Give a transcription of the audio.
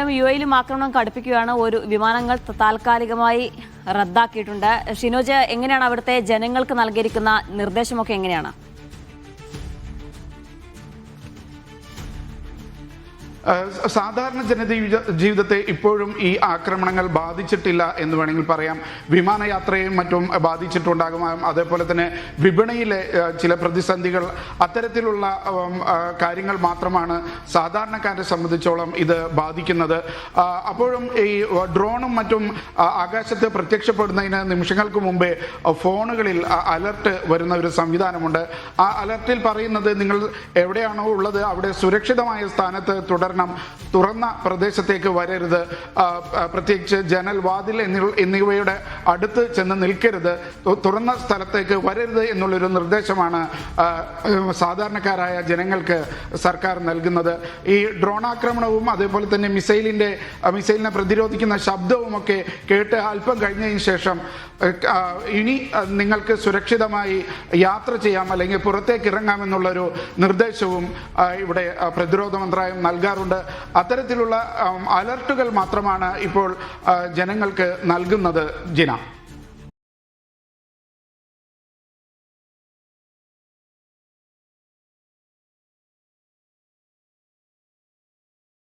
യുഎയിലും ആക്രമണം കടുപ്പിക്കുകയാണ്. ഒരു വിമാനങ്ങൾ താൽക്കാലികമായി റദ്ദാക്കിയിട്ടുണ്ട്. ഷിനോജ്, എങ്ങനെയാണ് അവിടുത്തെ ജനങ്ങൾക്ക് നൽകിയിരിക്കുന്ന നിർദ്ദേശമൊക്കെ എങ്ങനെയാണ്? സാധാരണ ജീവിതത്തെ ഇപ്പോഴും ഈ ആക്രമണങ്ങൾ ബാധിച്ചിട്ടില്ല എന്ന് വേണമെങ്കിൽ പറയാം. വിമാനയാത്രയും മറ്റും ബാധിച്ചിട്ടുണ്ടാകും. അതേപോലെ തന്നെ വിപണിയിലെ ചില പ്രതിസന്ധികൾ, അത്തരത്തിലുള്ള കാര്യങ്ങൾ മാത്രമാണ് സാധാരണക്കാരെ സംബന്ധിച്ചോളം ഇത് ബാധിക്കുന്നത്. അപ്പോഴും ഈ ഡ്രോണും മറ്റും ആകാശത്ത് പ്രത്യക്ഷപ്പെടുന്നതിന് നിമിഷങ്ങൾക്ക് മുമ്പേ ഫോണുകളിൽ അലർട്ട് വരുന്ന ഒരു സംവിധാനമുണ്ട്. ആ അലർട്ടിൽ പറയുന്നത് നിങ്ങൾ എവിടെയാണോ ഉള്ളത് അവിടെ സുരക്ഷിതമായ സ്ഥാനത്ത് തുറന്ന പ്രദേശത്തേക്ക് വരരുത്, പ്രത്യേകിച്ച് ജനൽ, വാതിൽ എന്നിവയുടെ അടുത്ത് ചെന്ന് നിൽക്കരുത്, തുറന്ന സ്ഥലത്തേക്ക് വരരുത് എന്നുള്ളൊരു നിർദ്ദേശമാണ് സാധാരണക്കാരായ ജനങ്ങൾക്ക് സർക്കാർ നൽകുന്നത്. ഈ ഡ്രോൺ ആക്രമണവും അതേപോലെ തന്നെ മിസൈലിനെ പ്രതിരോധിക്കുന്ന ശബ്ദവുമൊക്കെ കേട്ട് അല്പം കഴിഞ്ഞതിന് ശേഷം ഇനി നിങ്ങൾക്ക് സുരക്ഷിതമായി യാത്ര ചെയ്യാം അല്ലെങ്കിൽ പുറത്തേക്ക് ഇറങ്ങാമെന്നുള്ളൊരു നിർദ്ദേശവും ഇവിടെ പ്രതിരോധ മന്ത്രാലയം നൽകാറുണ്ട്. അത്തരത്തിലുള്ള അലർട്ടുകൾ മാത്രമാണ് ഇപ്പോൾ ജനങ്ങൾക്ക് നൽകുന്നത്. ജിന.